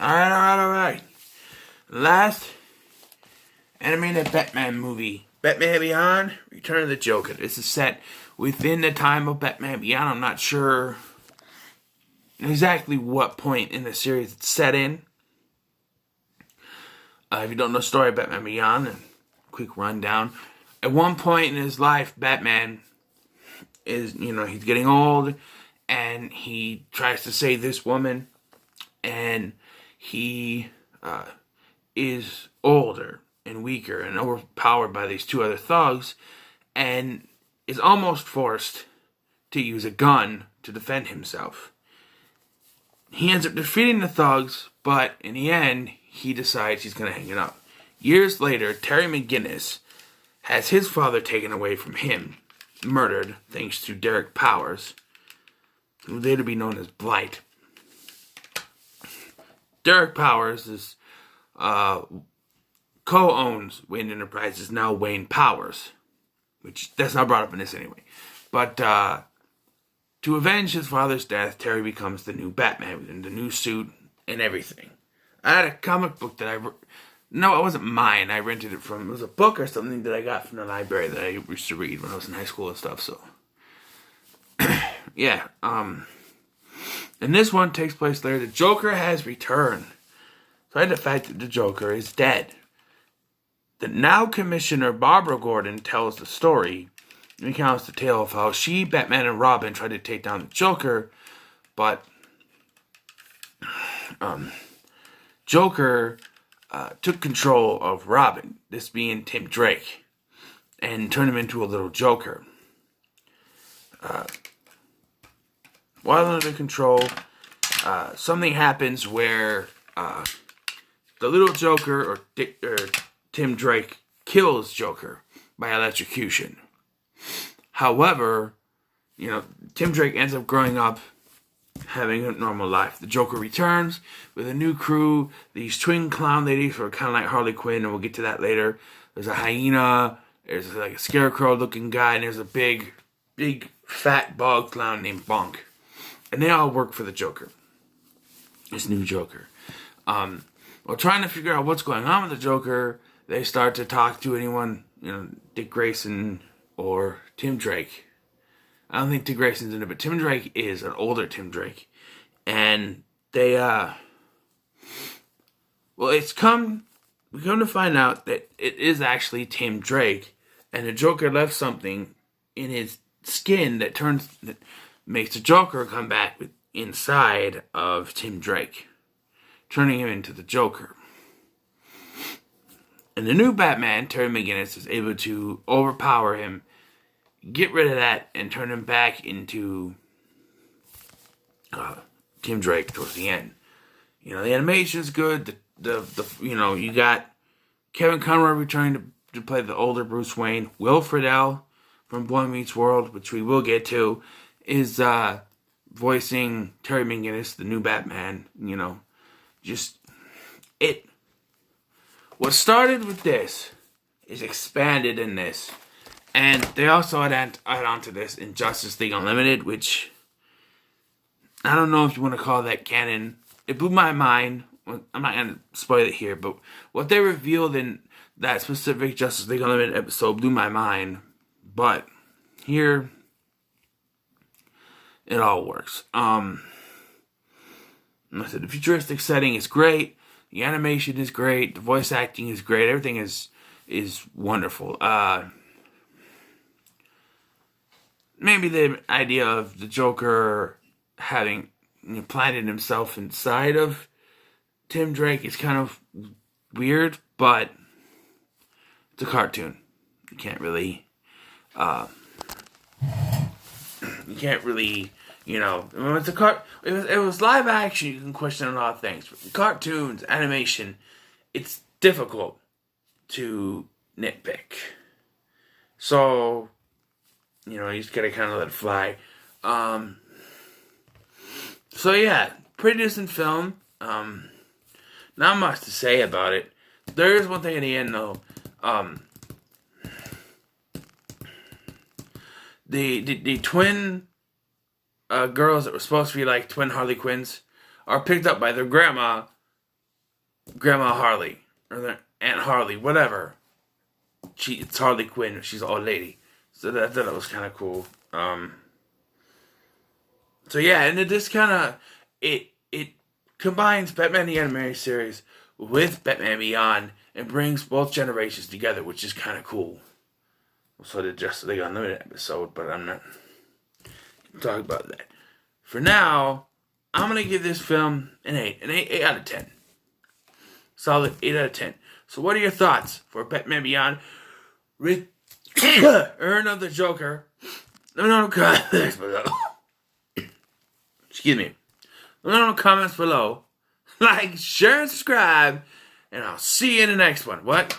Alright. Last animated Batman movie. Batman Beyond, Return of the Joker. This is set within the time of Batman Beyond. I'm not sure exactly what point in the series it's set in. If you don't know the story of Batman Beyond, a quick rundown. At one point in his life, Batman is, he's getting old, and he tries to save this woman, and he is older and weaker and overpowered by these two other thugs, and is almost forced to use a gun to defend himself. He ends up defeating the thugs, but in the end, he decides he's going to hang it up. Years later, Terry McGinnis has his father taken away from him, murdered thanks to Derek Powers, who would later be known as Blight. Derek Powers is co-owns Wayne Enterprises, now Wayne Powers, which that's not brought up in this anyway. But to avenge his father's death, Terry becomes the new Batman in the new suit and everything. I had a comic book that no, it wasn't mine. I rented it from, it was a book or something that I got from the library that I used to read when I was in high school and stuff, so. Yeah, and this one takes place later. The Joker has returned. Despite the fact that the Joker is dead. The now Commissioner Barbara Gordon tells the story and recounts the tale of how she, Batman, and Robin tried to take down the Joker, but Joker took control of Robin, this being Tim Drake, and turned him into a little Joker. While under control, something happens where the little Joker, or Tim Drake, kills Joker by electrocution. However, Tim Drake ends up growing up, having a normal life. The Joker returns with a new crew. These twin clown ladies who are kind of like Harley Quinn, and we'll get to that later. There's a hyena, there's like a scarecrow looking guy, and there's a big fat bald clown named Bonk. And they all work for the Joker. This new Joker. While trying to figure out what's going on with the Joker, they start to talk to anyone, Dick Grayson or Tim Drake. I don't think Dick Grayson's in it, but Tim Drake is an older Tim Drake. And they, we're come to find out that it is actually Tim Drake, and the Joker left something in his skin that makes the Joker come back inside of Tim Drake, turning him into the Joker. And the new Batman, Terry McGinnis, is able to overpower him, get rid of that, and turn him back into Tim Drake towards the end. The animation's good. You got Kevin Conroy returning to play the older Bruce Wayne. Will Friedle from Boy Meets World, which we will get to, is voicing Terry McGinnis, the new Batman. What started with this is expanded in this. And they also add on to this in Justice League Unlimited, which I don't know if you want to call that canon. It blew my mind. I'm not going to spoil it here, but what they revealed in that specific Justice League Unlimited episode blew my mind. But here, it all works. I said the futuristic setting is great. The animation is great. The voice acting is great. Everything is wonderful. Maybe the idea of the Joker having planted himself inside of Tim Drake is kind of weird, but it's a cartoon. You can't really, it's it was live action, you can question a lot of things. But cartoons, animation, it's difficult to nitpick. So, you just gotta kind of let it fly. So yeah, pretty decent film. Not much to say about it. There is one thing at the end though. The twin girls that were supposed to be like twin Harley Quinns are picked up by their grandma, Grandma Harley or their Aunt Harley, whatever. It's Harley Quinn. She's an old lady. So I thought that was kind of cool. So yeah, and it just kind of it combines Batman the Animated Series with Batman Beyond and brings both generations together, which is kind of cool. So the Justice League Unlimited episode, but I'm not talking about that. For now, I'm gonna give this film an 8 out of 10. Solid 8 out of 10. So what are your thoughts for Batman Beyond? Return of the Joker. Let me know in the comments below. Excuse me. Let me know in the comments below. Like, share, and subscribe. And I'll see you in the next one. What?